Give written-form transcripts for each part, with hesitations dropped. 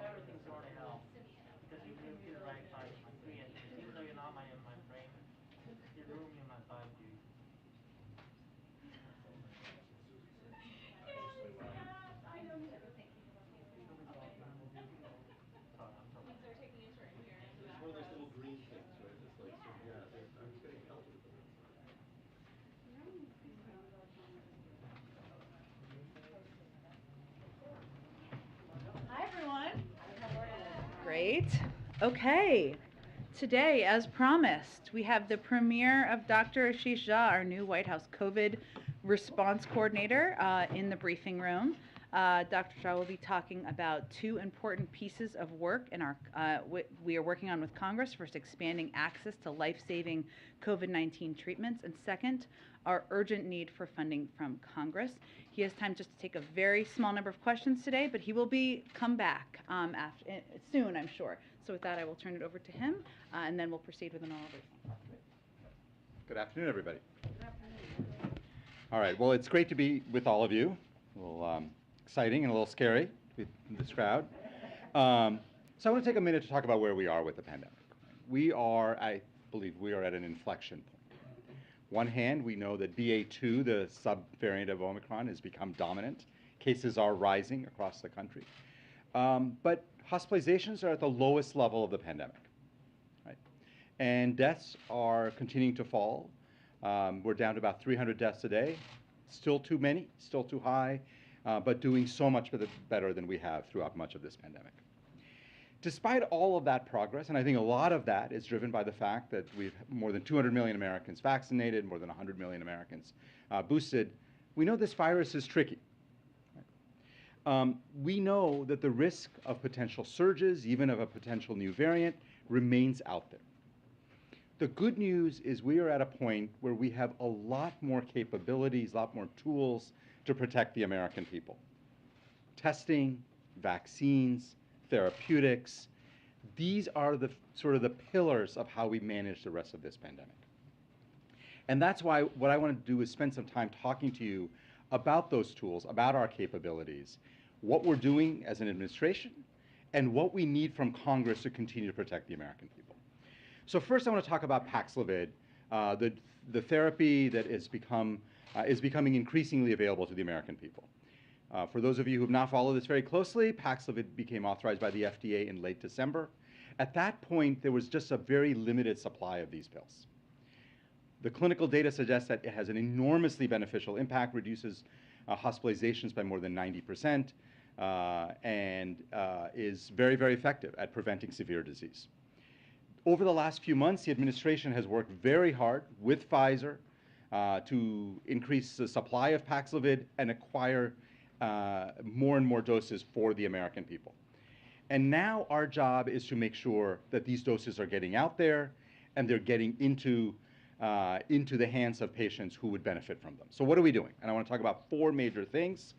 Everything's going to hell. Because you can get it right by my three inches. Even though you're not in my frame, you're ruining my 5G. It's one of those little green things, right? It's like, so, yeah, I was getting pelted with them. Hi, everyone. Great. Okay. Today, as promised, we have the premiere of Dr. Ashish Jha, our new White House COVID response coordinator, in the briefing room. Dr. Jha will be talking about two important pieces of work in our we are working on with Congress. First, expanding access to life-saving COVID-19 treatments, and second, our urgent need for funding from Congress. He has time just to take a very small number of questions today, but he will come back soon, I'm sure. So with that, I will turn it over to him, and then we'll proceed with an oral briefing. Good afternoon, everybody. Good afternoon. All right, well, it's great to be with all of you. A little exciting and a little scary with this crowd. So I want to take a minute to talk about where we are with the pandemic. I believe we are at an inflection point. One hand, we know that BA.2, the subvariant of Omicron, has become dominant. Cases are rising across the country. But hospitalizations are at the lowest level of the pandemic, right? And deaths are continuing to fall. We're down to about 300 deaths a day. Still too many, still too high, but doing so much better than we have throughout much of this pandemic. Despite all of that progress, and I think a lot of that is driven by the fact that we've more than 200 million Americans vaccinated, more than 100 million Americans boosted, we know this virus is tricky. We know that the risk of potential surges, even of a potential new variant, remains out there. The good news is we are at a point where we have a lot more capabilities, a lot more tools to protect the American people. Testing, vaccines, therapeutics, these are the sort of the pillars of how we manage the rest of this pandemic. And that's why what I want to do is spend some time talking to you about those tools, about our capabilities, what we're doing as an administration, and what we need from Congress to continue to protect the American people. So first I want to talk about Paxlovid, the therapy that is becoming increasingly available to the American people. For those of you who have not followed this very closely, Paxlovid became authorized by the FDA in late December. At that point, there was just a very limited supply of these pills. The clinical data suggests that it has an enormously beneficial impact, reduces hospitalizations by more than 90%, and is very, very effective at preventing severe disease. Over the last few months, the administration has worked very hard with Pfizer to increase the supply of Paxlovid and acquire more and more doses for the American people. And now our job is to make sure that these doses are getting out there and they're getting into the hands of patients who would benefit from them. So what are we doing? And I want to talk about four major things.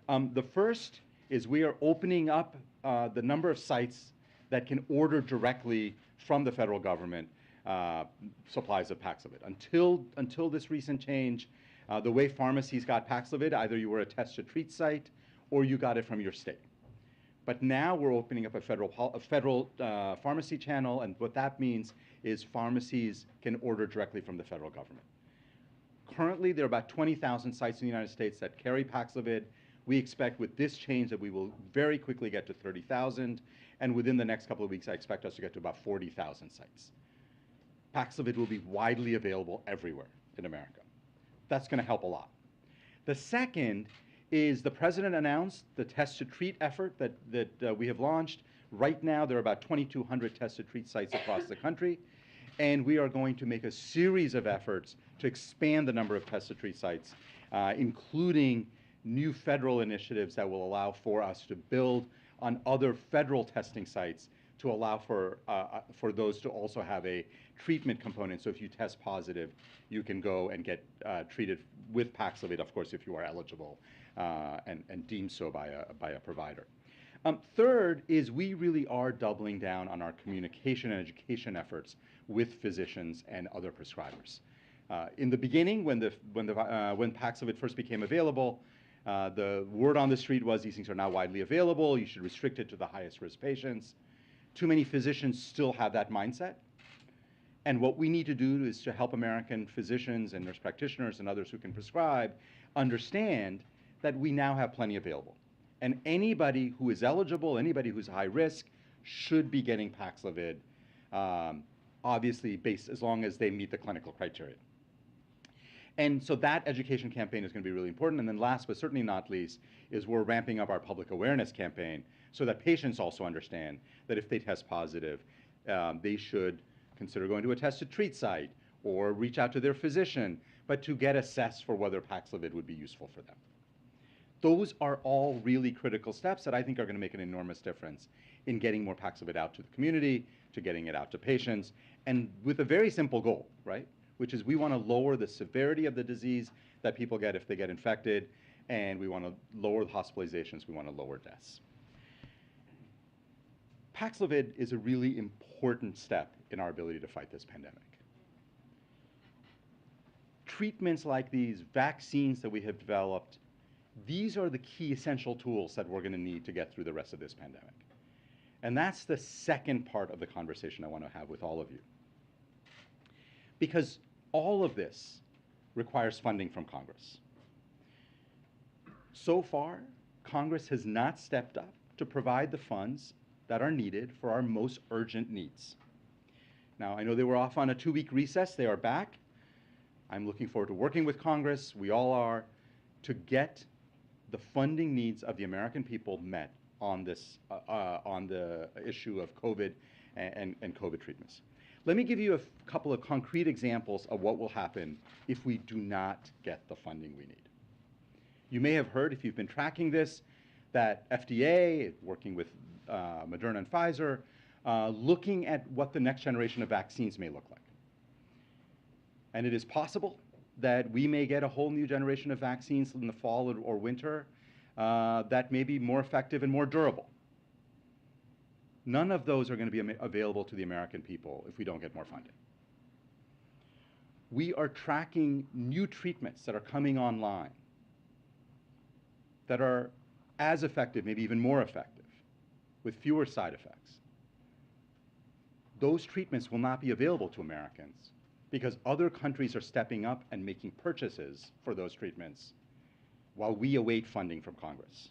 The first is we are opening up the number of sites that can order directly from the federal government supplies of Paxlovid. Until this recent change, the way pharmacies got Paxlovid, either you were a test to treat site or you got it from your state. But now we're opening up a federal pharmacy channel, and what that means is pharmacies can order directly from the federal government. Currently, there are about 20,000 sites in the United States that carry Paxlovid. We expect with this change that we will very quickly get to 30,000, and within the next couple of weeks, I expect us to get to about 40,000 sites. Paxlovid will be widely available everywhere in America. That's going to help a lot. The second is the president announced the test to treat effort that we have launched. Right now, there are about 2,200 test to treat sites across the country, and we are going to make a series of efforts to expand the number of test to treat sites, including new federal initiatives that will allow for us to build on other federal testing sites to allow for those to also have a treatment component. So if you test positive, you can go and get treated with Paxlovid, of course, if you are eligible and deemed so by a provider. Third is we really are doubling down on our communication and education efforts with physicians and other prescribers. In the beginning, when Paxlovid first became available, the word on the street was these things are now widely available. You should restrict it to the highest risk patients. Too many physicians still have that mindset. And what we need to do is to help American physicians and nurse practitioners and others who can prescribe understand that we now have plenty available. And anybody who is eligible, anybody who's high risk, should be getting Paxlovid, obviously based as long as they meet the clinical criteria. And so that education campaign is going to be really important. And then last but certainly not least is we're ramping up our public awareness campaign so that patients also understand that if they test positive, they should consider going to a test to treat site or reach out to their physician, but to get assessed for whether Paxlovid would be useful for them. Those are all really critical steps that I think are going to make an enormous difference in getting more Paxlovid out to the community, to getting it out to patients, and with a very simple goal, right? Which is we want to lower the severity of the disease that people get if they get infected, and we want to lower the hospitalizations, we want to lower deaths. Paxlovid is a really important step in our ability to fight this pandemic. Treatments like these, vaccines that we have developed, these are the key essential tools that we're going to need to get through the rest of this pandemic. And that's the second part of the conversation I want to have with all of you. Because all of this requires funding from Congress. So far, Congress has not stepped up to provide the funds that are needed for our most urgent needs. Now, I know they were off on a 2-week recess. They are back. I'm looking forward to working with Congress, we all are, to get the funding needs of the American people met on this, on the issue of COVID and COVID treatments. Let me give you a couple of concrete examples of what will happen if we do not get the funding we need. You may have heard, if you've been tracking this, that FDA, working with Moderna and Pfizer, looking at what the next generation of vaccines may look like. And it is possible that we may get a whole new generation of vaccines in the fall or winter that may be more effective and more durable. None of those are going to be available to the American people if we don't get more funding. We are tracking new treatments that are coming online that are as effective, maybe even more effective, with fewer side effects. Those treatments will not be available to Americans because other countries are stepping up and making purchases for those treatments while we await funding from Congress.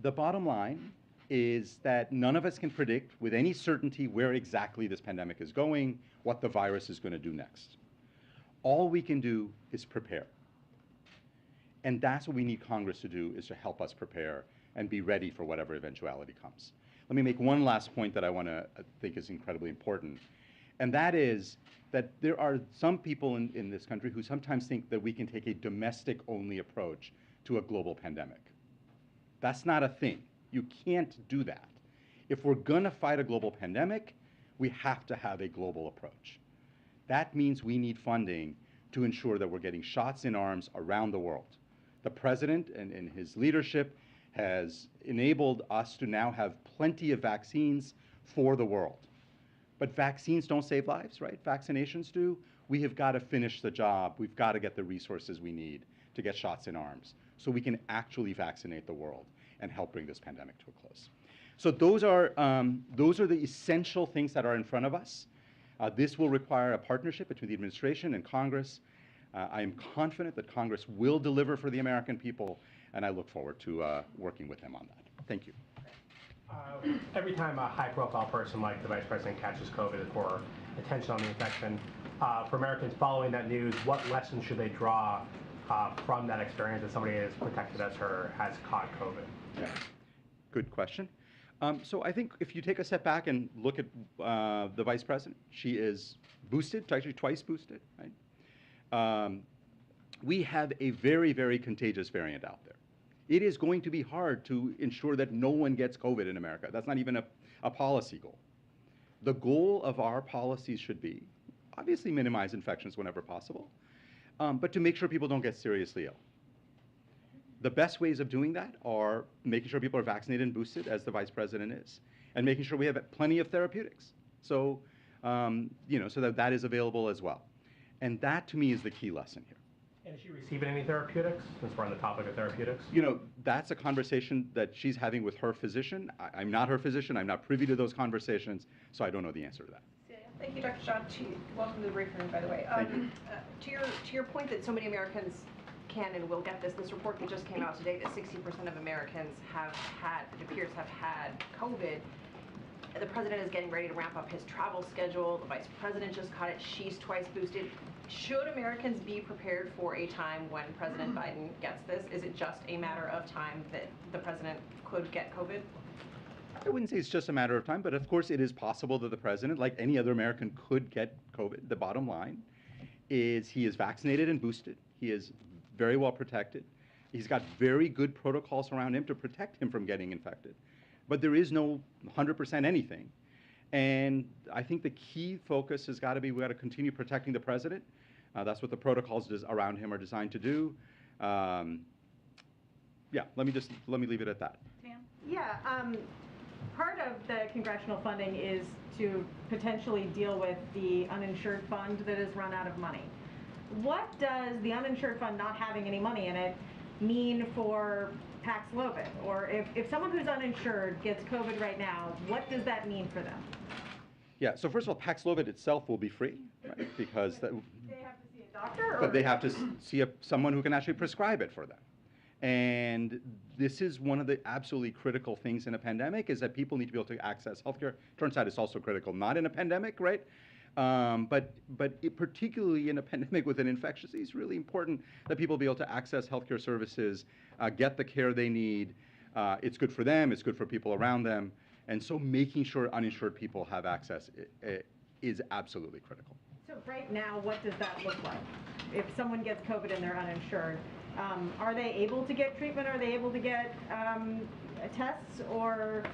The bottom line is that none of us can predict with any certainty where exactly this pandemic is going, what the virus is going to do next. All we can do is prepare. And that's what we need Congress to do, is to help us prepare and be ready for whatever eventuality comes. Let me make one last point that I think is incredibly important. And that is that there are some people in this country who sometimes think that we can take a domestic-only approach to a global pandemic. That's not a thing. You can't do that. If we're going to fight a global pandemic, we have to have a global approach. That means we need funding to ensure that we're getting shots in arms around the world. The president and his leadership has enabled us to now have plenty of vaccines for the world. But vaccines don't save lives, right? Vaccinations do. We have got to finish the job. We've got to get the resources we need to get shots in arms so we can actually vaccinate the world and help bring this pandemic to a close. So those are the essential things that are in front of us. This will require a partnership between the administration and Congress. I am confident that Congress will deliver for the American people, and I look forward to working with them on that. Thank you. Every time a high-profile person like the Vice President catches COVID for attention on the infection, for Americans following that news, what lessons should they draw from that experience that somebody as protected as her has caught COVID? Yeah. Good question. So I think if you take a step back and look at the Vice President, she is boosted, actually twice boosted, right? We have a very, very contagious variant out there. It is going to be hard to ensure that no one gets COVID in America. That's not even a policy goal. The goal of our policies should be, obviously, minimize infections whenever possible, but to make sure people don't get seriously ill. The best ways of doing that are making sure people are vaccinated and boosted, as the Vice President is, and making sure we have plenty of therapeutics. So, so that is available as well. And that, to me, is the key lesson here. And is she receiving any therapeutics, since we're on the topic of therapeutics? That's a conversation that she's having with her physician. I'm not her physician. I'm not privy to those conversations, so I don't know the answer to that. Thank you, Dr. Shah. Welcome to the briefing room, by the way. To your point that so many Americans can and will get this report that just came out today that 60% of Americans it appears, have had COVID. The president is getting ready to ramp up his travel schedule. The vice president just caught it. She's twice boosted. Should Americans be prepared for a time when President Biden gets this? Is it just a matter of time that the president could get COVID? I wouldn't say it's just a matter of time, but of course it is possible that the president, like any other American, could get COVID. The bottom line is he is vaccinated and boosted. He is very well protected. He's got very good protocols around him to protect him from getting infected. But there is no 100% anything. And I think the key focus has got to be, we've got to continue protecting the president. That's what the protocols around him are designed to do. Yeah, let me leave it at that. Yeah, part of the congressional funding is to potentially deal with the uninsured fund that has run out of money. What does the uninsured fund not having any money in it mean for Paxlovid? Or if someone who's uninsured gets COVID right now, what does that mean for them? Yeah, so first of all, Paxlovid itself will be free, right? Because they have to see a doctor? But they have to see someone who can actually prescribe it for them. And this is one of the absolutely critical things in a pandemic, is that people need to be able to access healthcare. Turns out it's also critical not in a pandemic, right? But particularly in a pandemic with an infectious disease, it's really important that people be able to access healthcare services, get the care they need. It's good for them, it's good for people around them. And so making sure uninsured people have access is absolutely critical. So right now, what does that look like? If someone gets COVID and they're uninsured, are they able to get treatment? Are they able to get tests? Or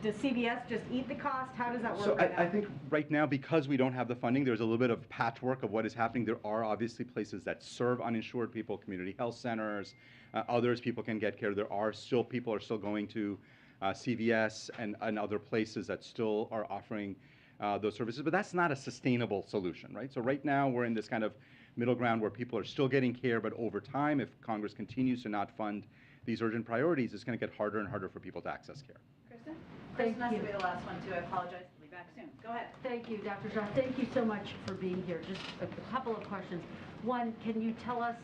does CVS just eat the cost? How does that work? So I think right now, because we don't have the funding, there's a little bit of patchwork of what is happening. There are obviously places that serve uninsured people, community health centers, others people can get care. There are still, people are still going to CVS and other places that still are offering those services, but that's not a sustainable solution, right? So right now we're in this kind of middle ground where people are still getting care, but over time, if Congress continues to not fund these urgent priorities, it's going to get harder and harder for people to access care. Kristen? Thank Kristen has you. to be the last one too. I apologize. I'll be back soon. Go ahead. Thank you, Dr. Shah. Thank you so much for being here. Just a couple of questions. One, can you tell us,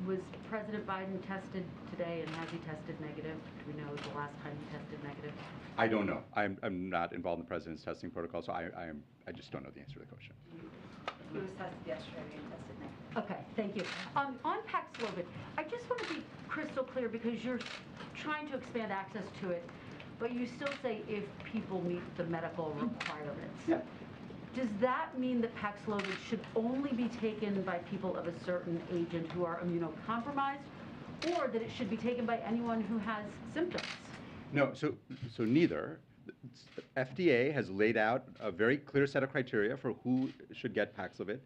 was President Biden tested today, and has he tested negative? Do we know the last time he tested negative? I don't know. I'm not involved in the president's testing protocol, so I just don't know the answer to the question. He was tested yesterday and tested negative. Okay, thank you. On Paxlovid, I just want to be crystal clear, because you're trying to expand access to it, but you still say if people meet the medical requirements. Yeah. Does that mean that Paxlovid should only be taken by people of a certain age and who are immunocompromised, or that it should be taken by anyone who has symptoms? No, so neither. FDA has laid out a very clear set of criteria for who should get Paxlovid.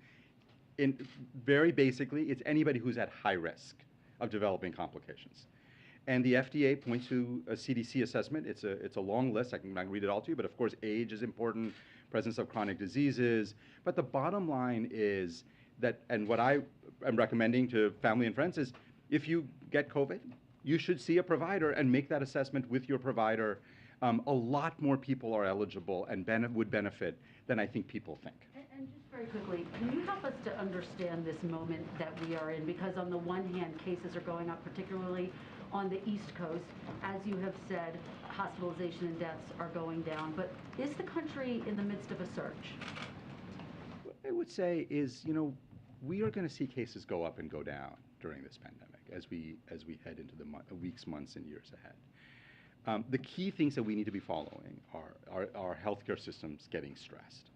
Very basically, it's anybody who's at high risk of developing complications. And the FDA points to a CDC assessment. It's a long list. I can not read it all to you, but of course, age is important, presence of chronic diseases. But the bottom line is that, and what I am recommending to family and friends is, if you get COVID, you should see a provider and make that assessment with your provider. A lot more people are eligible and would benefit than I think people think. And just very quickly, can you help us to understand this moment that we are in? Because on the one hand, cases are going up, particularly on the East Coast. As you have said, hospitalization and deaths are going down. But is the country in the midst of a surge? What I would say is, you know, we are going to see cases go up and go down during this pandemic as we head into the weeks, months, and years ahead. The key things that we need to be following are our healthcare systems getting stressed?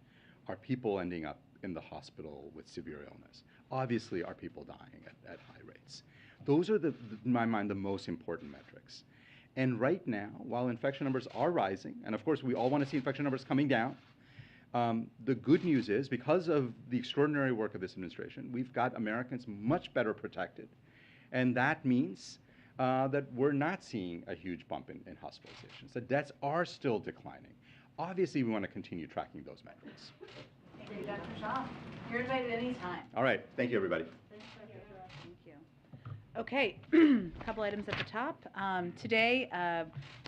Are people ending up in the hospital with severe illness? Obviously, are people dying at high rates? Those are, in my mind, the most important metrics. And right now, while infection numbers are rising, and of course we all want to see infection numbers coming down, the good news is, because of the extraordinary work of this administration, we've got Americans much better protected. And that means that we're not seeing a huge bump in hospitalizations. The deaths are still declining. Obviously, we want to continue tracking those metrics. Thank you, Dr. Shah. You're invited anytime. All right. Thank you, everybody. Thank you. Okay, a couple items at the top. Today,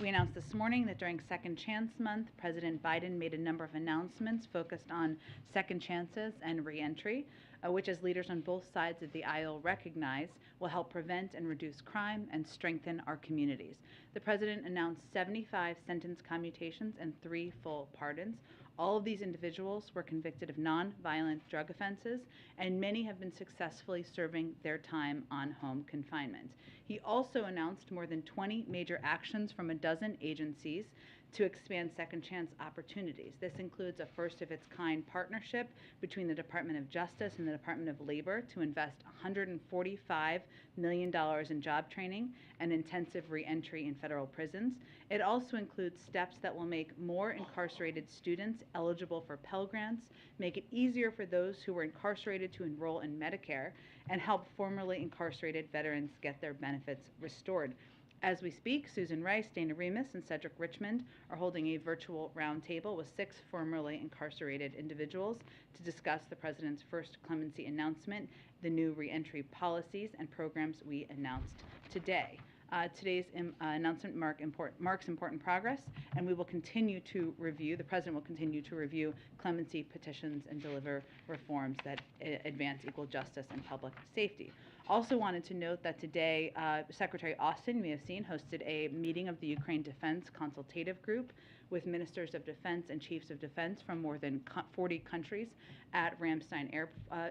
we announced this morning that during Second Chance Month, President Biden made a number of announcements focused on second chances and reentry, which, as leaders on both sides of the aisle recognize, will help prevent and reduce crime and strengthen our communities. The president announced 75 sentence commutations and 3 full pardons. All of these individuals were convicted of non-violent drug offenses, and many have been successfully serving their time on home confinement. He also announced more than 20 major actions from a dozen agencies to expand second chance opportunities. This includes a first-of-its-kind partnership between the Department of Justice and the Department of Labor to invest $145 million in job training and intensive reentry in federal prisons. It also includes steps that will make more incarcerated students eligible for Pell Grants, make it easier for those who were incarcerated to enroll in Medicare, and help formerly incarcerated veterans get their benefits restored. As we speak, Susan Rice, Dana Remus, and Cedric Richmond are holding a virtual roundtable with 6 formerly incarcerated individuals to discuss the president's first clemency announcement, the new reentry policies and programs we announced today. Today's announcement marks important progress, and we will continue to review, the president will continue to review clemency petitions and deliver reforms that advance equal justice and public safety. Also wanted to note that today, Secretary Austin, you may have seen, hosted a meeting of the Ukraine Defense Consultative Group with ministers of defense and chiefs of defense from more than 40 countries at Ramstein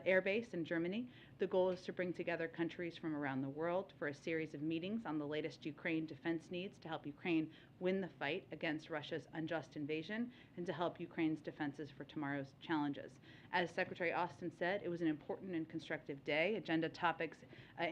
Air Base in Germany. The goal is to bring together countries from around the world for a series of meetings on the latest Ukraine defense needs to help Ukraine win the fight against Russia's unjust invasion and to help Ukraine's defenses for tomorrow's challenges. As Secretary Austin said, it was an important and constructive day. Agenda topics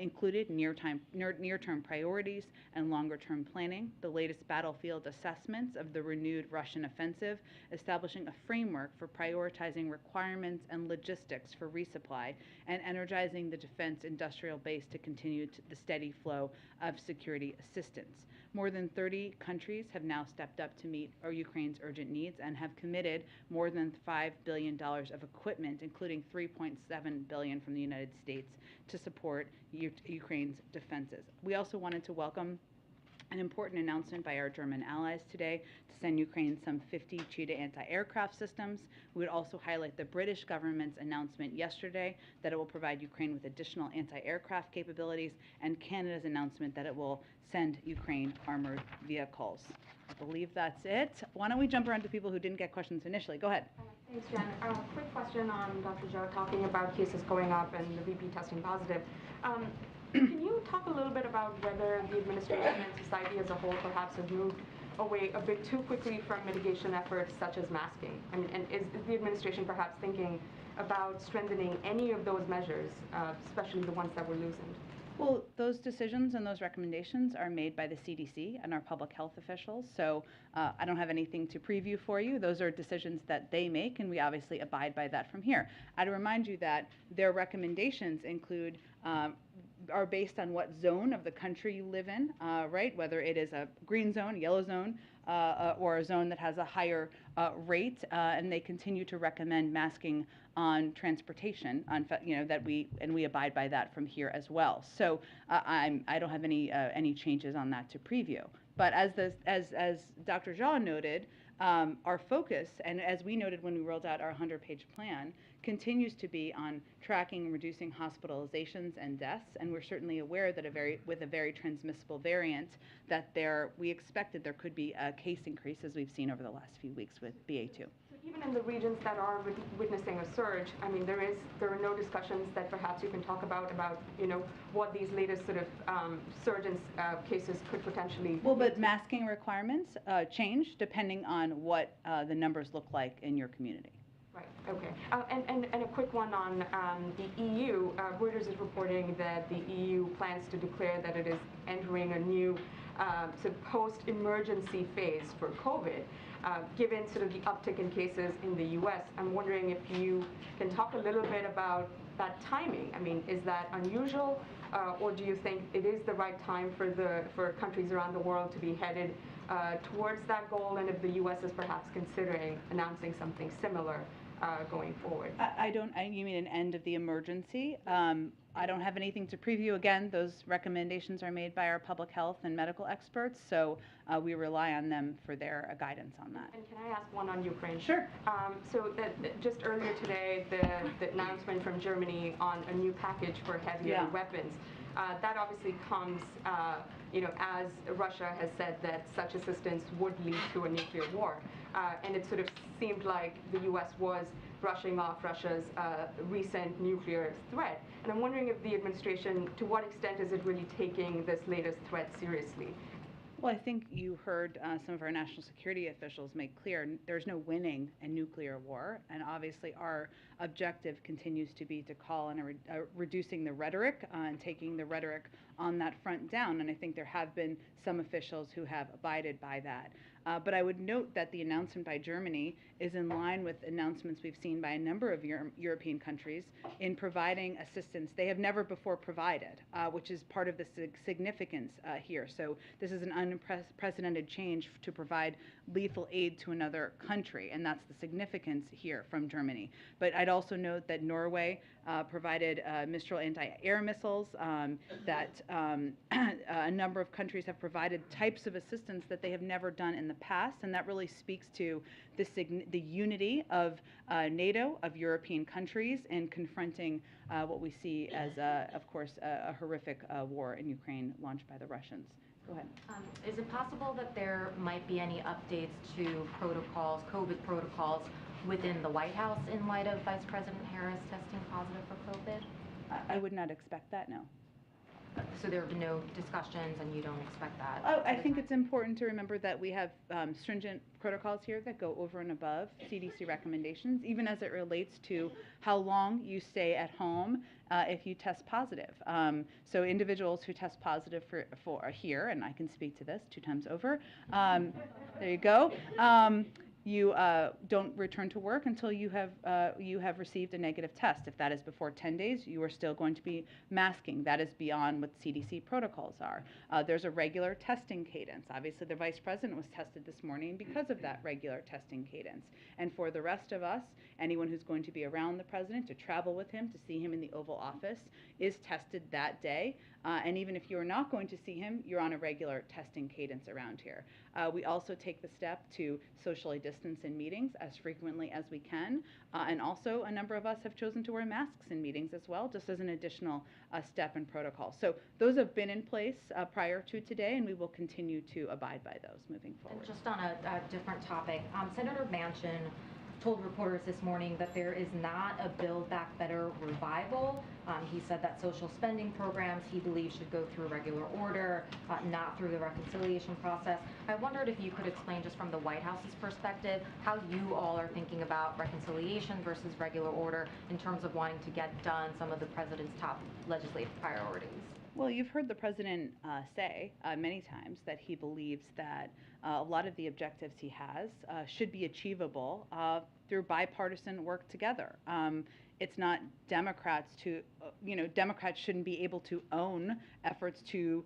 included near-term priorities and longer-term planning, the latest battlefield assessments of the renewed Russian offensive, establishing a framework for prioritizing requirements and logistics for resupply, and energizing the defense industrial base to continue the steady flow of security assistance. More than 30 countries have now stepped up to meet Ukraine's urgent needs and have committed more than $5 billion of equipment, including $3.7 billion from the United States, to support Ukraine's defenses. We also wanted to welcome an important announcement by our German allies today to send Ukraine some 50 Cheetah anti-aircraft systems. We would also highlight the British government's announcement yesterday that it will provide Ukraine with additional anti-aircraft capabilities, and Canada's announcement that it will send Ukraine armored vehicles. I believe that's it. Why don't we jump around to people who didn't get questions initially? Go ahead. Thanks, Jen. Quick question on Dr. Zhou talking about cases going up and the VP testing positive. Can you talk a little bit about whether the administration and society as a whole perhaps has moved away a bit too quickly from mitigation efforts such as masking? I mean, and is the administration perhaps thinking about strengthening any of those measures, especially the ones that were loosened? Well, those decisions and those recommendations are made by the CDC and our public health officials, so I don't have anything to preview for you. Those are decisions that they make, and we obviously abide by that from here. I'd remind you that their recommendations include are based on what zone of the country you live in, right? Whether it is a green zone, yellow zone, or a zone that has a higher rate, and they continue to recommend masking on transportation, that we abide by that from here as well. So I don't have any changes on that to preview. But as Dr. Jha noted, our focus, and as we noted when we rolled out our 100-page plan, continues to be on tracking and reducing hospitalizations and deaths, and we're certainly aware that with a very transmissible variant, that we expected there could be a case increase, as we've seen over the last few weeks with BA2. So even in the regions that are witnessing a surge, I mean, there are no discussions that perhaps you can talk about what these latest sort of surge in cases could potentially. Well, but masking requirements change depending on what the numbers look like in your community. Right, okay. And a quick one on the EU. Reuters is reporting that the EU plans to declare that it is entering a new sort of post-emergency phase for COVID. Given sort of the uptick in cases in the US, I'm wondering if you can talk a little bit about that timing. I mean, is that unusual, or do you think it is the right time for countries around the world to be headed towards that goal, and if the US is perhaps considering announcing something similar going forward? You mean an end of the emergency? I don't have anything to preview. Again, those recommendations are made by our public health and medical experts, so we rely on them for their guidance on that. And can I ask one on Ukraine? Sure. So just earlier today, the announcement from Germany on a new package for heavier weapons. That obviously comes, as Russia has said that such assistance would lead to a nuclear war. And it sort of seemed like the U.S. was brushing off Russia's recent nuclear threat. And I'm wondering if the administration, to what extent is it really taking this latest threat seriously? Well, I think you heard some of our national security officials make clear there's no winning a nuclear war, and obviously our objective continues to be to call on reducing the rhetoric and taking the rhetoric on that front down, and I think there have been some officials who have abided by that. But I would note that the announcement by Germany is in line with announcements we've seen by a number of European countries in providing assistance they have never before provided, which is part of the significance here. So this is an unprecedented change to provide lethal aid to another country, and that's the significance here from Germany. But I'd also note that Norway provided Mistral anti-air missiles, that a number of countries have provided types of assistance that they have never done in the past, and that really speaks to the unity of NATO, of European countries, in confronting what we see as, of course, a horrific war in Ukraine launched by the Russians. Go ahead. Is it possible that there might be any updates to protocols, COVID protocols, within the White House in light of Vice President Harris testing positive for COVID? I would not expect that, no. So there have been no discussions, and you don't expect that? Oh, I think it's important to remember that we have stringent protocols here that go over and above CDC recommendations, even as it relates to how long you stay at home if you test positive. So individuals who test positive for here, and I can speak to this 2 times over, there you go. You don't return to work until you have received a negative test. If that is before 10 days, you are still going to be masking. That is beyond what CDC protocols are. There's a regular testing cadence. Obviously, the Vice President was tested this morning because of that regular testing cadence. And for the rest of us, anyone who's going to be around the President, to travel with him, to see him in the Oval Office, is tested that day. And even if you're not going to see him, you're on a regular testing cadence around here. We also take the step to socially distance in meetings as frequently as we can. And also, a number of us have chosen to wear masks in meetings as well, just as an additional step in protocol. So those have been in place prior to today, and we will continue to abide by those moving forward. And just on a different topic, Senator Manchin told reporters this morning that there is not a Build Back Better revival. He said that social spending programs he believes should go through regular order, not through the reconciliation process. I wondered if you could explain, just from the White House's perspective, how you all are thinking about reconciliation versus regular order in terms of wanting to get done some of the president's top legislative priorities. Well, you've heard the president say many times that he believes that a lot of the objectives he has should be achievable through bipartisan work together. it's not Democrats to, Democrats shouldn't be able to own efforts to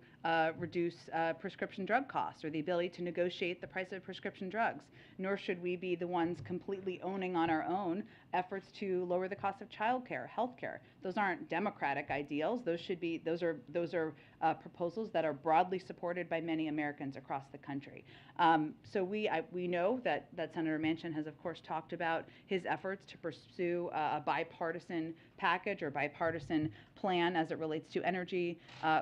reduce prescription drug costs or the ability to negotiate the price of prescription drugs, nor should we be the ones completely owning on our own efforts to lower the cost of childcare, healthcare. Those aren't democratic ideals. Those are proposals that are broadly supported by many Americans across the country. So we know that Senator Manchin has, of course, talked about his efforts to pursue a bipartisan package or bipartisan plan as it relates to energy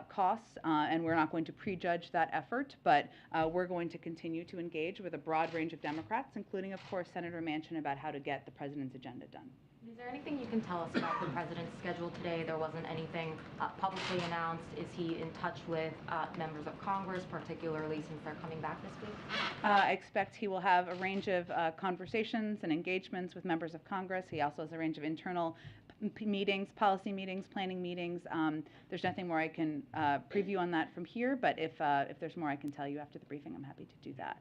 costs, and we're not going to prejudge that effort, but we're going to continue to engage with a broad range of Democrats, including, of course, Senator Manchin, about how to get the president's agenda done. Is there anything you can tell us about the president's schedule today? There wasn't anything publicly announced. Is he in touch with members of Congress, particularly since they're coming back this week? I expect he will have a range of conversations and engagements with members of Congress. He also has a range of internal meetings, policy meetings, planning meetings. There's nothing more I can preview on that from here, but if there's more I can tell you after the briefing, I'm happy to do that.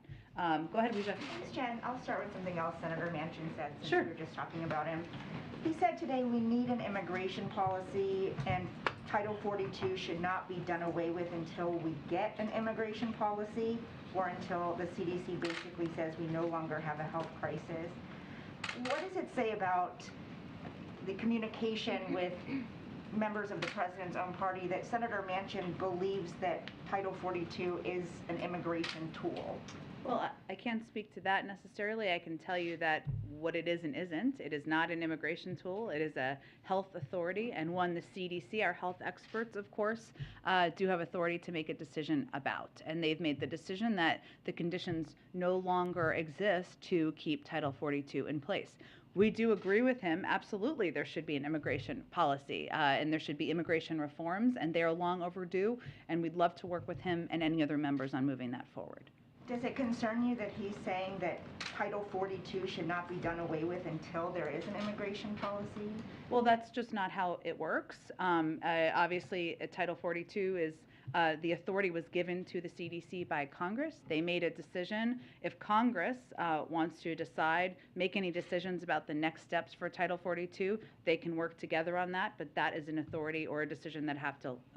Go ahead, Rija. Ms. Jen, I'll start with something else Senator Manchin said, since Sure. we were just talking about him. He said today we need an immigration policy, and Title 42 should not be done away with until we get an immigration policy, or until the CDC basically says we no longer have a health crisis. What does it say about the communication with members of the president's own party that Senator Manchin believes that Title 42 is an immigration tool? Well, I can't speak to that necessarily. I can tell you that what it is and isn't. It is not an immigration tool. It is a health authority, and one the CDC, our health experts, of course, do have authority to make a decision about. And they've made the decision that the conditions no longer exist to keep Title 42 in place. We do agree with him. Absolutely, there should be an immigration policy, and there should be immigration reforms, and they are long overdue, and we'd love to work with him and any other members on moving that forward. Does it concern you that he's saying that Title 42 should not be done away with until there is an immigration policy? Well, that's just not how it works. Obviously, Title 42 is the authority was given to the CDC by Congress. They made a decision. If Congress wants to make any decisions about the next steps for Title 42, they can work together on that, but that is an authority or a decision that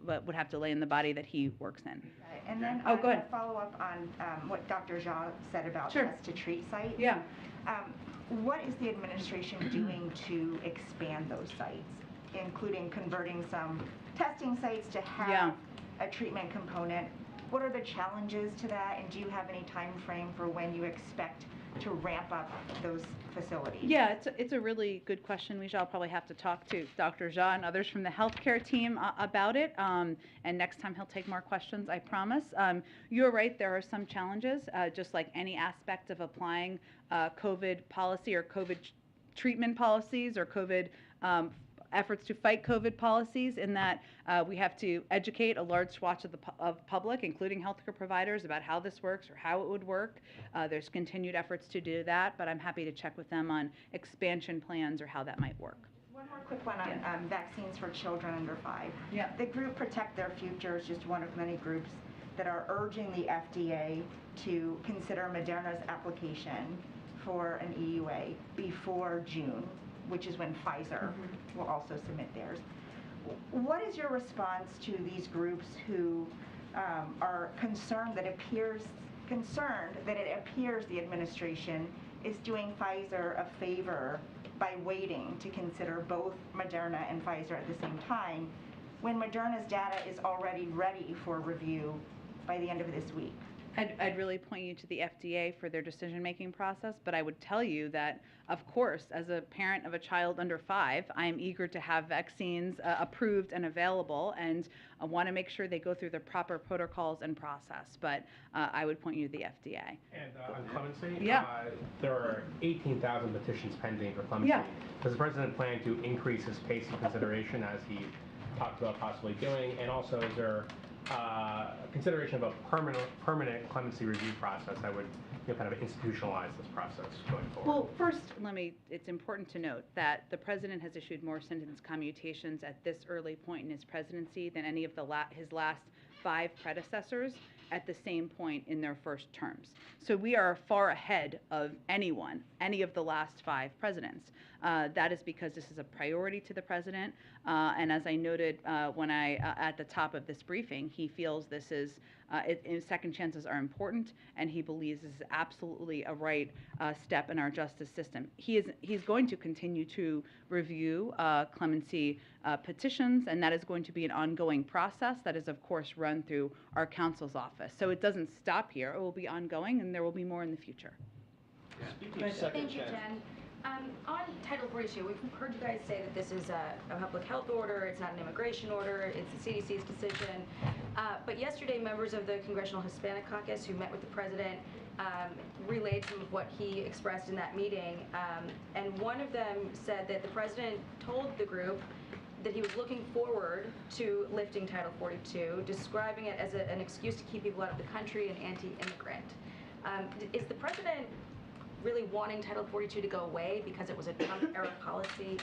would have to lay in the body that he works in. Right. And then go ahead. a follow-up on what Dr. Jha said about Sure. test to treat sites. Yeah. What is the administration doing to expand those sites, including converting some testing sites to have a treatment component? What are the challenges to that, and do you have any time frame for when you expect to ramp up those facilities? Yeah, it's a really good question. We shall probably have to talk to Dr. Jha and others from the healthcare team about it, and next time he'll take more questions, I promise. You're right, there are some challenges, just like any aspect of applying COVID policy or COVID treatment policies or COVID efforts to fight COVID policies, in that we have to educate a large swath of the public, including healthcare providers, about how this works or how it would work. There's continued efforts to do that, but I'm happy to check with them on expansion plans or how that might work. One more quick one on vaccines for children under 5. Yeah. The group Protect Their Future is just one of many groups that are urging the FDA to consider Moderna's application for an EUA before June, which is when Pfizer will also submit theirs. What is your response to these groups who are concerned that it appears the administration is doing Pfizer a favor by waiting to consider both Moderna and Pfizer at the same time, when Moderna's data is already ready for review by the end of this week? I'd really point you to the FDA for their decision-making process, but I would tell you that, of course, as a parent of a child under 5, I am eager to have vaccines approved and available, and I want to make sure they go through the proper protocols and process. But I would point you to the FDA. And on clemency, Yeah. there are 18,000 petitions pending for clemency. Yeah. Does the president plan to increase his pace of consideration, as he talked about possibly doing? And also, is there consideration of a permanent clemency review process that would kind of institutionalize this process going forward? Well, first, it's important to note that the president has issued more sentence commutations at this early point in his presidency than any of his last 5 predecessors. at the same point in their first terms. So we are far ahead of any of the last 5 presidents. That is because this is a priority to the president. And as I noted at the top of this briefing, he feels this is, second chances are important, and he believes this is absolutely a right step in our justice system. He's going to continue to review clemency petitions, and that is going to be an ongoing process that is, of course, run through our counsel's office. So it doesn't stop here. It will be ongoing, and there will be more in the future. Thank you, Jen. On Title 42, we've heard you guys say that this is a public health order, it's not an immigration order, it's the CDC's decision. But yesterday, members of the Congressional Hispanic Caucus who met with the president relayed some of what he expressed in that meeting. And one of them said that the president told the group that he was looking forward to lifting Title 42, describing it as an excuse to keep people out of the country and anti-immigrant. Is the president really wanting Title 42 to go away because it was a Trump-era policy?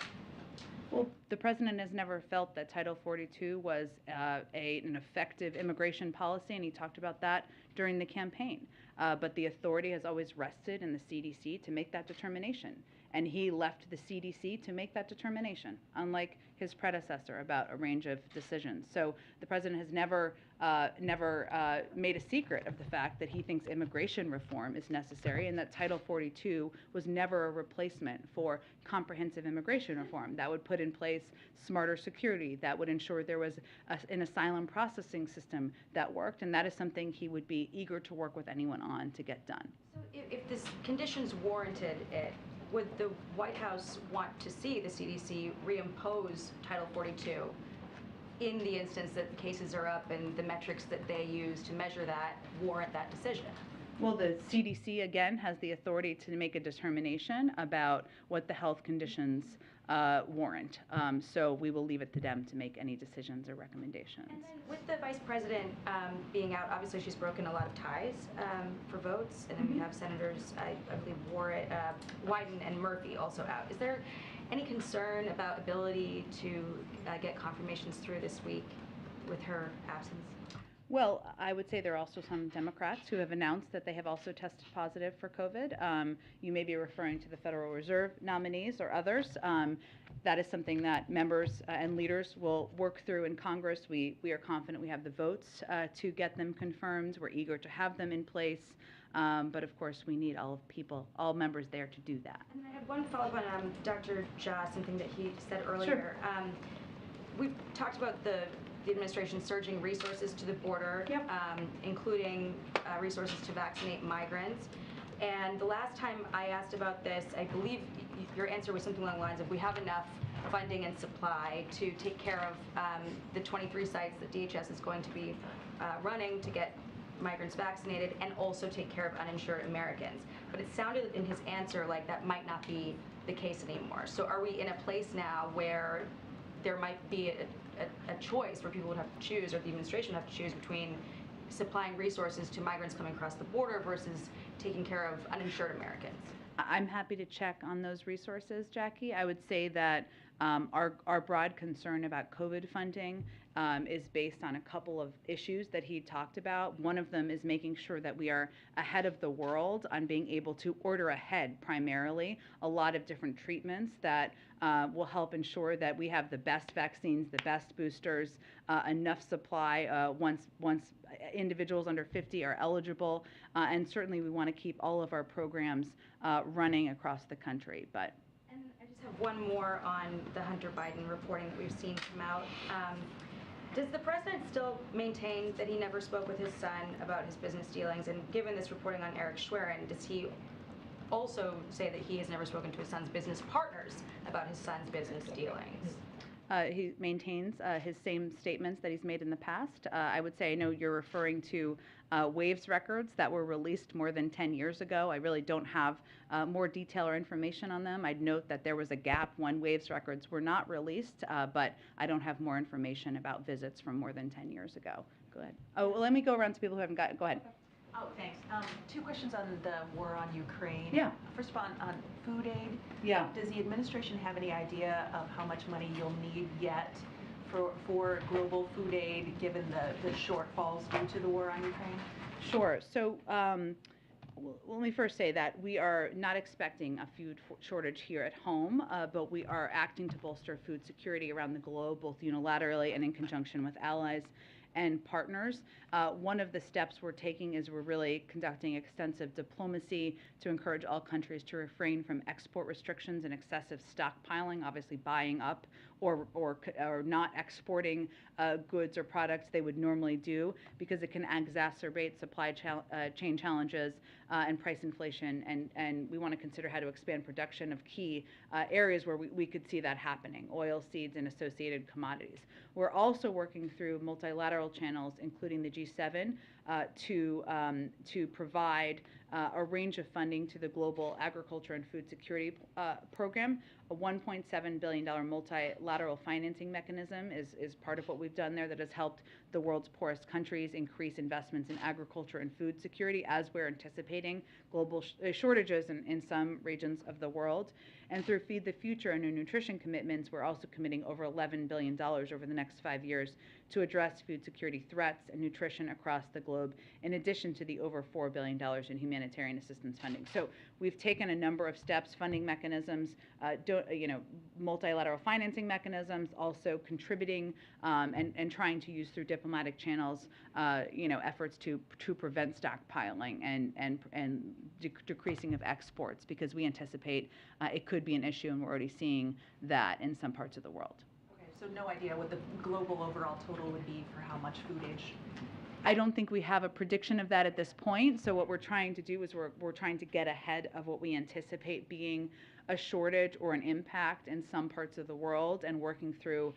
Well, the president has never felt that Title 42 was an effective immigration policy, and he talked about that during the campaign. But the authority has always rested in the CDC to make that determination. And he left the CDC to make that determination, unlike his predecessor about a range of decisions. So the president has never made a secret of the fact that he thinks immigration reform is necessary, and that Title 42 was never a replacement for comprehensive immigration reform. That would put in place smarter security, that would ensure there was an asylum processing system that worked, and that is something he would be eager to work with anyone on to get done. So if this conditions warranted it, would the White House want to see the CDC reimpose Title 42 in the instance that the cases are up and the metrics that they use to measure that warrant that decision? Well, the CDC, again, has the authority to make a determination about what the health conditions warrant. So we will leave it to them to make any decisions or recommendations. And then with the vice president being out, obviously she's broken a lot of ties for votes, and then we have Senators, I believe, Wyden and Murphy also out. Is there any concern about ability to get confirmations through this week with her absence? Well, I would say there are also some Democrats who have announced that they have also tested positive for COVID. You may be referring to the Federal Reserve nominees or others. That is something that members and leaders will work through in Congress. We are confident we have the votes to get them confirmed. We're eager to have them in place. But of course, we need all members there to do that. And I have one follow-up on Dr. Jha, something that he said earlier. Sure. We've talked about the administration surging resources to the border, Yep. Including resources to vaccinate migrants. And the last time I asked about this, I believe your answer was something along the lines of, we have enough funding and supply to take care of the 23 sites that DHS is going to be running to get migrants vaccinated and also take care of uninsured Americans. But it sounded in his answer like that might not be the case anymore. So are we in a place now where there might be a choice where people would have to choose, or the administration would have to choose between supplying resources to migrants coming across the border versus taking care of uninsured Americans? I'm happy to check on those resources, Jackie. I would say that our broad concern about COVID funding is based on a couple of issues that he talked about. One of them is making sure that we are ahead of the world on being able to order ahead, primarily, a lot of different treatments that will help ensure that we have the best vaccines, the best boosters, enough supply once individuals under 50 are eligible, and certainly we want to keep all of our programs running across the country. And I just have one more on the Hunter Biden reporting that we've seen come out. Does the president still maintain that he never spoke with his son about his business dealings? And given this reporting on Eric Schwerin, does he also say that he has never spoken to his son's business partners about his son's business dealings? He maintains his same statements that he's made in the past. I would say, I know you're referring to Waves records that were released more than 10 years ago. I really don't have more detail or information on them. I'd note that there was a gap when Waves records were not released, but I don't have more information about visits from more than 10 years ago. Go ahead. Oh, well, let me go around to people who haven't got, go ahead. Oh, thanks. Two questions on the war on Ukraine. Yeah. First of all, on food aid. Yeah. Does the administration have any idea of how much money you'll need yet for global food aid, given the shortfalls due to the war on Ukraine? Sure. So let me first say that we are not expecting a food shortage here at home, but we are acting to bolster food security around the globe, both unilaterally and in conjunction with allies and partners. One of the steps we're taking is we're really conducting extensive diplomacy to encourage all countries to refrain from export restrictions and excessive stockpiling, obviously buying up or not exporting goods or products they would normally do, because it can exacerbate supply chain challenges and price inflation. And we want to consider how to expand production of key areas where we could see that happening: oil, seeds, and associated commodities. We're also working through multilateral channels, including the G7, to provide a range of funding to the Global Agriculture and Food Security Program. A $1.7 billion multilateral financing mechanism is part of what we've done there that has helped the world's poorest countries increase investments in agriculture and food security, as we're anticipating global shortages in some regions of the world. And through Feed the Future and new nutrition commitments, we're also committing over $11 billion over the next 5 years to address food security threats and nutrition across the globe, in addition to the over $4 billion in humanitarian assistance funding. So we've taken a number of steps: funding mechanisms, multilateral financing mechanisms, also contributing and trying to use through diplomatic channels, efforts to prevent stockpiling and decreasing of exports, because we anticipate it could be an issue, and we're already seeing that in some parts of the world. Okay, so no idea what the global overall total would be for how much food aid? I don't think we have a prediction of that at this point. So what we're trying to do is we're trying to get ahead of what we anticipate being a shortage or an impact in some parts of the world, and working through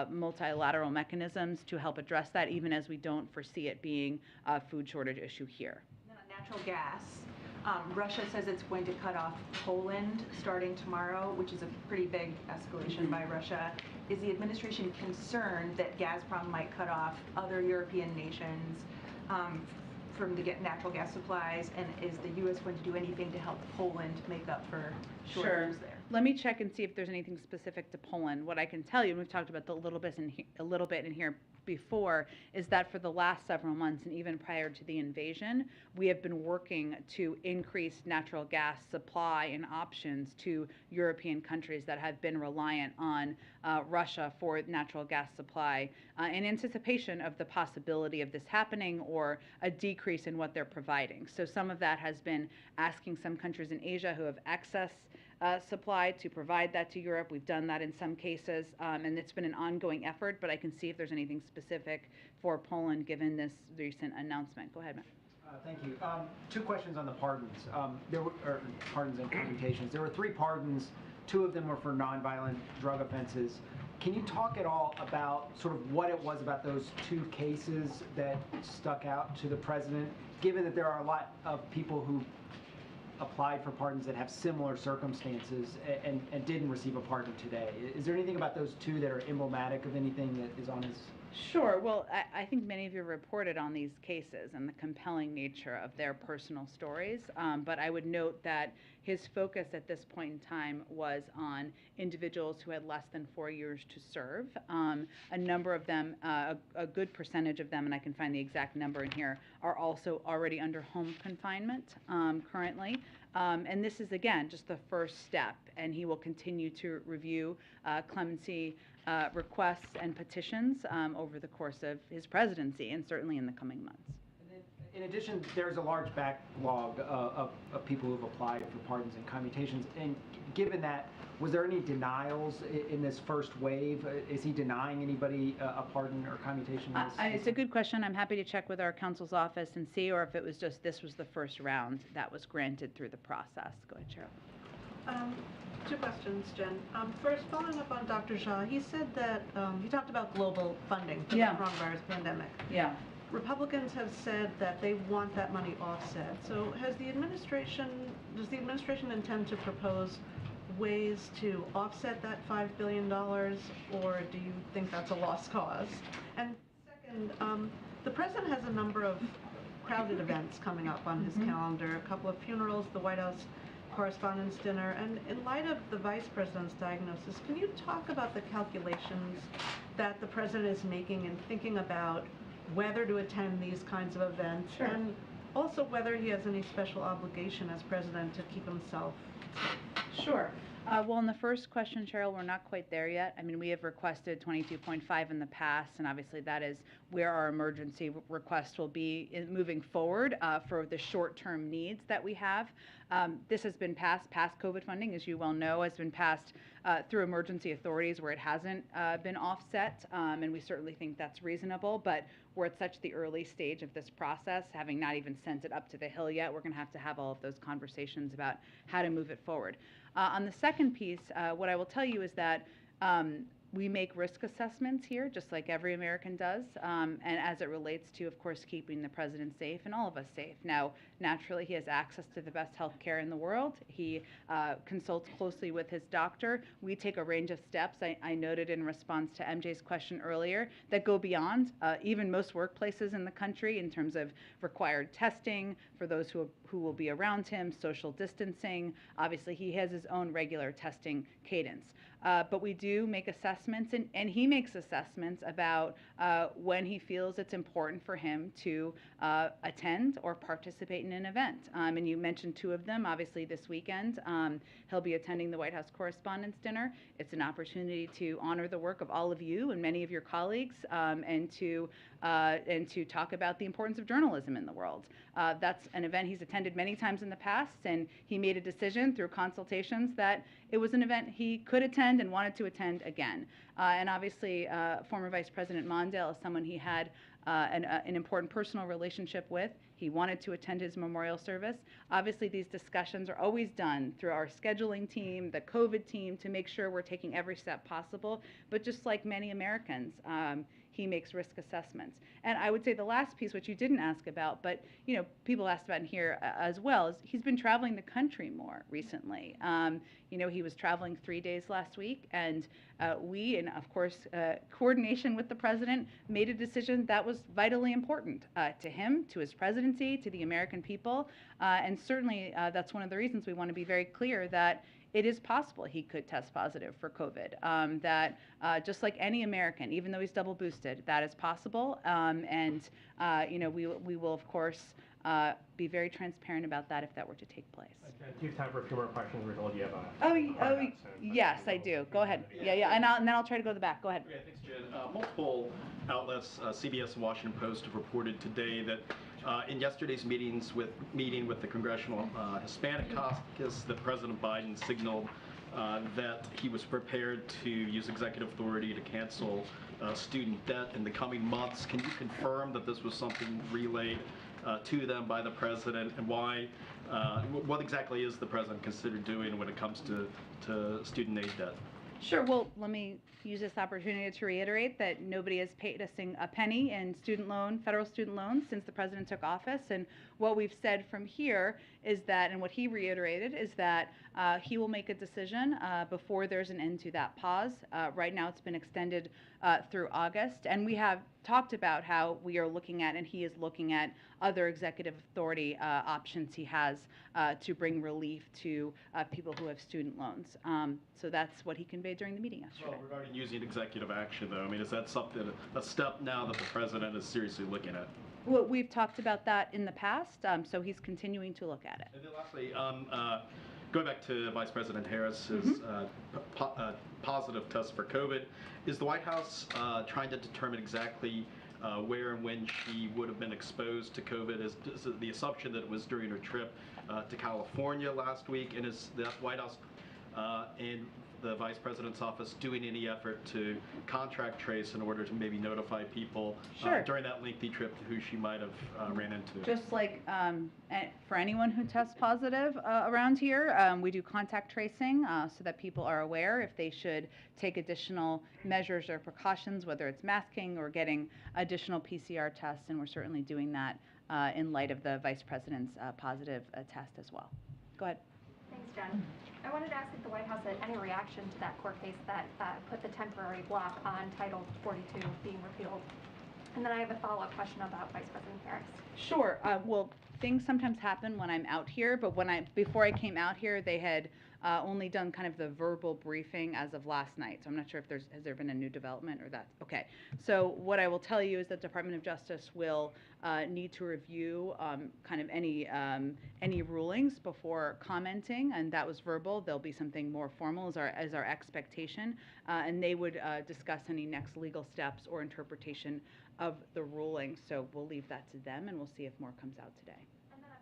multilateral mechanisms to help address that, even as we don't foresee it being a food shortage issue here. Then on natural gas, Russia says it's going to cut off Poland starting tomorrow, which is a pretty big escalation by Russia. Is the administration concerned that Gazprom might cut off other European nations from the natural gas supplies, and is the U.S. going to do anything to help Poland make up for shortages there? Let me check and see if there's anything specific to Poland. What I can tell you, and we've talked about a little bit in here before, is that for the last several months, and even prior to the invasion, we have been working to increase natural gas supply and options to European countries that have been reliant on Russia for natural gas supply, in anticipation of the possibility of this happening or a decrease in what they're providing. So some of that has been asking some countries in Asia who have excess supply to provide that to Europe. We've done that in some cases, and it's been an ongoing effort, but I can see if there's anything specific for Poland given this recent announcement. Go ahead, Matt. Thank you. Two questions on the pardons. There were pardons and commutations. There were 3 pardons. 2 of them were for nonviolent drug offenses. Can you talk at all about sort of what it was about those 2 cases that stuck out to the president, given that there are a lot of people who applied for pardons that have similar circumstances and didn't receive a pardon today? Is there anything about those 2 that are emblematic of anything that is on his? Sure. Well, I think many of you reported on these cases and the compelling nature of their personal stories, but I would note that his focus at this point in time was on individuals who had less than 4 years to serve. A number of them, a good percentage of them, and I can find the exact number in here, are also already under home confinement currently. And this is, again, just the first step, and he will continue to review clemency requests and petitions over the course of his presidency, and certainly in the coming months. In addition, there's a large backlog of people who have applied for pardons and commutations. And given that, was there any denials in this first wave? Is he denying anybody a pardon or commutation? It's a good question. I'm happy to check with our counsel's office and see, or if it was just this was the first round that was granted through the process. Go ahead, Cheryl. 2 questions, Jen. First, following up on Dr. Shah, he said that he talked about global funding for the coronavirus pandemic. Yeah. Republicans have said that they want that money offset. So does the administration intend to propose ways to offset that $5 billion, or do you think that's a lost cause? And second, the president has a number of crowded events coming up on his calendar, a couple of funerals, the White House Correspondents' Dinner, and in light of the Vice President's diagnosis, can you talk about the calculations that the President is making in thinking about whether to attend these kinds of events, Sure. and also whether he has any special obligation as President to keep himself safe? Sure. Well, in the first question, Cheryl, we're not quite there yet. I mean, we have requested 22.5 in the past, and obviously that is where our emergency request will be moving forward for the short-term needs that we have. This has been past COVID funding, as you well know, has been passed through emergency authorities where it hasn't been offset, and we certainly think that's reasonable, but we're at such the early stage of this process, having not even sent it up to the Hill yet. We're going to have all of those conversations about how to move it forward. On the second piece, what I will tell you is that we make risk assessments here, just like every American does, and as it relates to, of course, keeping the president safe and all of us safe. Now, naturally, he has access to the best health care in the world. He consults closely with his doctor. We take a range of steps, I noted in response to MJ's question earlier, that go beyond even most workplaces in the country in terms of required testing for those who will be around him, social distancing. Obviously, he has his own regular testing cadence. But we do make assessments, and he makes assessments about when he feels it's important for him to attend or participate in an event. And you mentioned two of them. Obviously, this weekend, he'll be attending the White House Correspondents' Dinner. It's an opportunity to honor the work of all of you and many of your colleagues, and to talk about the importance of journalism in the world. That's an event he's attended many times in the past, and he made a decision through consultations that it was an event he could attend and wanted to attend again. And obviously, former Vice President Mondale is someone he had an important personal relationship with. He wanted to attend his memorial service. Obviously, these discussions are always done through our scheduling team, the COVID team, to make sure we're taking every step possible. But just like many Americans, he makes risk assessments. And I would say the last piece, which you didn't ask about, but people asked about in here as well, is he's been traveling the country more recently. He was traveling 3 days last week, and we, and of course, coordination with the president, made a decision that was vitally important to him, to his presidency, to the American people. And certainly that's one of the reasons we want to be very clear that it is possible he could test positive for COVID, that just like any American, even though he's double boosted, that is possible. And we will, of course, be very transparent about that if that were to take place. Do you have time for a few more questions? We're told you have a... Yes, I do. Go ahead. Yeah, and then I'll try to go to the back. Go ahead. Okay, thanks, Jen. Multiple outlets, CBS and Washington Post, have reported today that in yesterday's meeting with the Congressional Hispanic Caucus, that President Biden signaled that he was prepared to use executive authority to cancel student debt in the coming months. Can you confirm that this was something relayed to them by the president, and why? What exactly is the president considered doing when it comes to student aid debt? Sure. Well, let me use this opportunity to reiterate that nobody has paid us a penny in federal student loans since the president took office. And what we've said from here is that, and what he reiterated, is that he will make a decision before there's an end to that pause. Right now it's been extended through August. And we have talked about how we are looking at, and he is looking at, other executive authority options he has to bring relief to people who have student loans. So that's what he conveyed during the meeting yesterday. Well, regarding using executive action, though, I mean, is that a step now that the president is seriously looking at? Well, we've talked about that in the past, so he's continuing to look at it. And then lastly, going back to Vice President Harris's positive test for COVID, is the White House trying to determine exactly where and when she would have been exposed to COVID? Is the assumption that it was during her trip to California last week? And is the White House and the Vice President's office doing any effort to contract trace in order to maybe notify people during that lengthy trip to who she might have ran into? Just like for anyone who tests positive around here, we do contact tracing so that people are aware if they should take additional measures or precautions, whether it's masking or getting additional PCR tests, and we're certainly doing that in light of the Vice President's positive test as well. Go ahead. Thanks, Jen. I wanted to ask if the White House had any reaction to that court case that put the temporary block on Title 42 being repealed. And then I have a follow-up question about Vice President Harris. Sure. Well, things sometimes happen when I'm out here, but before I came out here, they had only done kind of the verbal briefing as of last night. So I'm not sure if has there been a new development or that. Okay. So what I will tell you is that the Department of Justice will need to review kind of any rulings before commenting, and that was verbal. There'll be something more formal as our expectation, and they would discuss any next legal steps or interpretation of the ruling. So we'll leave that to them, and we'll see if more comes out today.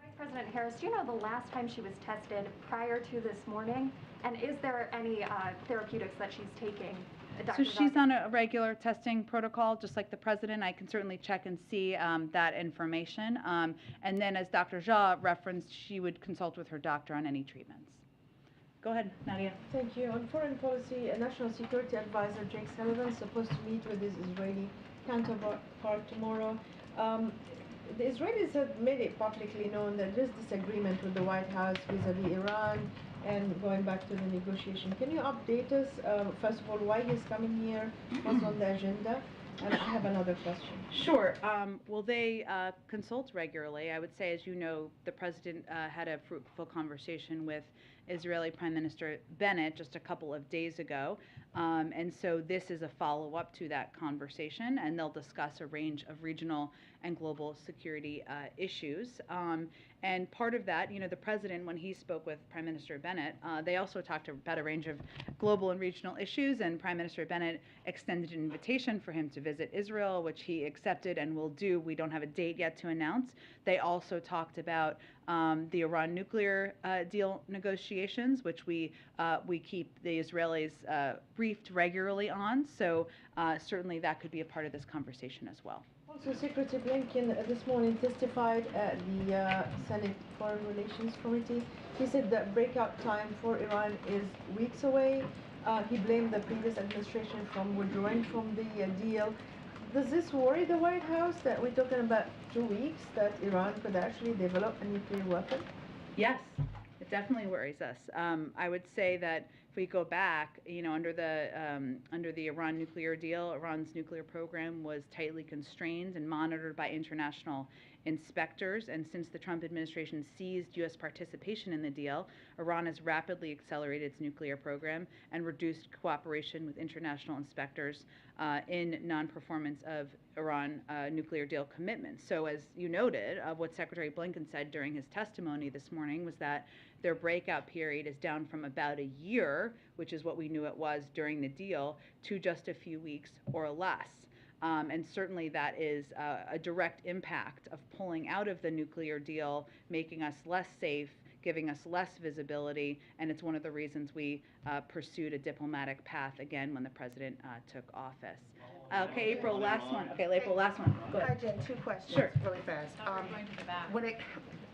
Vice President Harris, do you know the last time she was tested prior to this morning? And is there any therapeutics that she's taking? So she's on a regular testing protocol, just like the president. I can certainly check and see that information. And then, as Dr. Jha referenced, she would consult with her doctor on any treatments. Go ahead, Nadia. Thank you. On foreign policy, a national security advisor, Jake Sullivan, is supposed to meet with his Israeli counterpart tomorrow. The Israelis have made it publicly known that there's disagreement with the White House vis-a-vis Iran and going back to the negotiation. Can you update us, first of all, why he's coming here, what's on the agenda? And I have another question. Sure. Well, they consult regularly. I would say, as you know, the president had a fruitful conversation with Israeli Prime Minister Bennett just a couple of days ago. And so this is a follow-up to that conversation, and they'll discuss a range of regional and global security issues. And part of that, the president, when he spoke with Prime Minister Bennett, they also talked about a range of global and regional issues, and Prime Minister Bennett extended an invitation for him to visit Israel, which he accepted and will do. We don't have a date yet to announce. They also talked about the Iran nuclear deal negotiations, which we keep the Israelis briefed regularly on. So certainly that could be a part of this conversation as well. Also, Secretary Blinken this morning testified at the Senate Foreign Relations Committee. He said that breakout time for Iran is weeks away. He blamed the previous administration from withdrawing from the deal. Does this worry the White House that we're talking about 2 weeks that Iran could actually develop a nuclear weapon? Yes, it definitely worries us. I would say that if we go back, under the Iran nuclear deal, Iran's nuclear program was tightly constrained and monitored by international inspectors. And since the Trump administration seized U.S. participation in the deal, Iran has rapidly accelerated its nuclear program and reduced cooperation with international inspectors in non-performance of Iran nuclear deal commitments. So as you noted, what Secretary Blinken said during his testimony this morning was that their breakout period is down from about a year, which is what we knew it was during the deal, to just a few weeks or less. And certainly that is a direct impact of pulling out of the nuclear deal, making us less safe, giving us less visibility, and it's one of the reasons we pursued a diplomatic path again when the president took office. Okay, April, last one. Okay, April, last one. Go ahead. Hi, Jen, 2 questions. Sure. Really fast. Going to the back.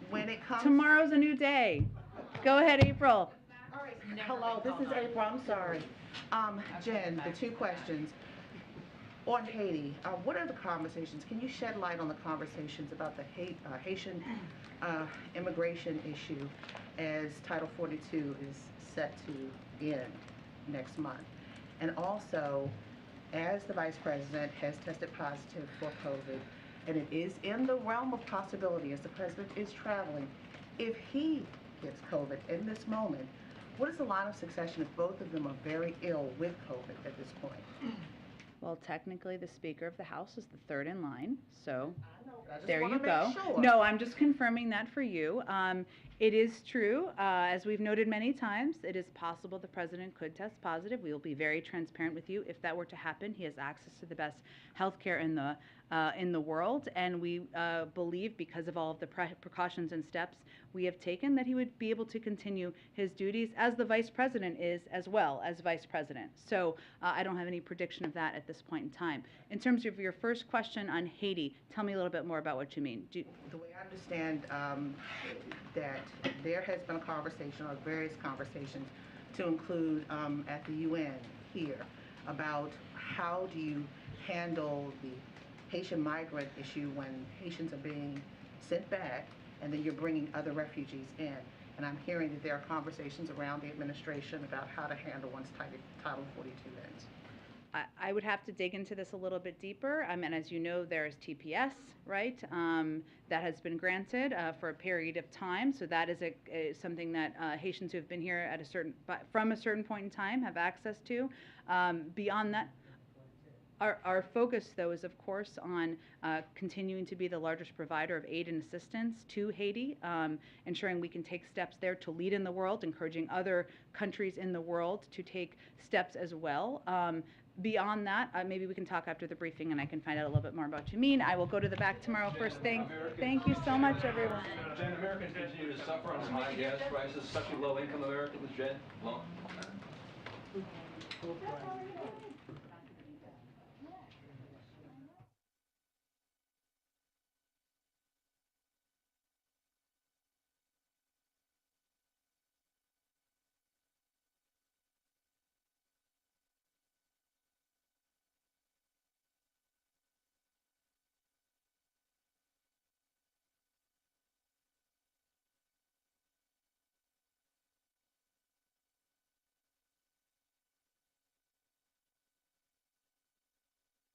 When it comes... Tomorrow's a new day. Go ahead, April. All right. Hello, this is April. I'm sorry. Jen, the 2 questions. On Haiti, what are the conversations? Can you shed light on the conversations about the Haitian immigration issue as Title 42 is set to end next month? And also, as the Vice President has tested positive for COVID, and it is in the realm of possibility as the President is traveling, if he gets COVID in this moment, what is the line of succession if both of them are very ill with COVID at this point? Well, technically, the Speaker of the House is the third in line, so I just there wanna you go. make sure. No, I'm just confirming that for you. It is true, as we've noted many times, it is possible the President could test positive. We will be very transparent with you. If that were to happen, he has access to the best health care in the world, and we believe, because of all of the precautions and steps we have taken, that he would be able to continue his duties as the Vice President is as well as Vice President. So I don't have any prediction of that at this point in time. In terms of your first question on Haiti, tell me a little bit more about what you mean. The way I understand that there has been a conversation, or various conversations, to include at the UN here, about how do you handle the Haitian migrant issue when Haitians are being sent back and then you're bringing other refugees in. And I'm hearing that there are conversations around the administration about how to handle once Title 42 ends. I would have to dig into this a little bit deeper. And as you know, there's TPS, right, that has been granted for a period of time. So that is something that Haitians who have been here at from a certain point in time have access to. Beyond that, our focus, though, is of course on continuing to be the largest provider of aid and assistance to Haiti, ensuring we can take steps there to lead in the world, encouraging other countries in the world to take steps as well. Beyond that, maybe we can talk after the briefing and I can find out a little bit more about Jamin. I will go to the back tomorrow first thing. Thank you so much, everyone. Jen, Americans continue to suffer under high gas prices, especially low-income Americans, Jen.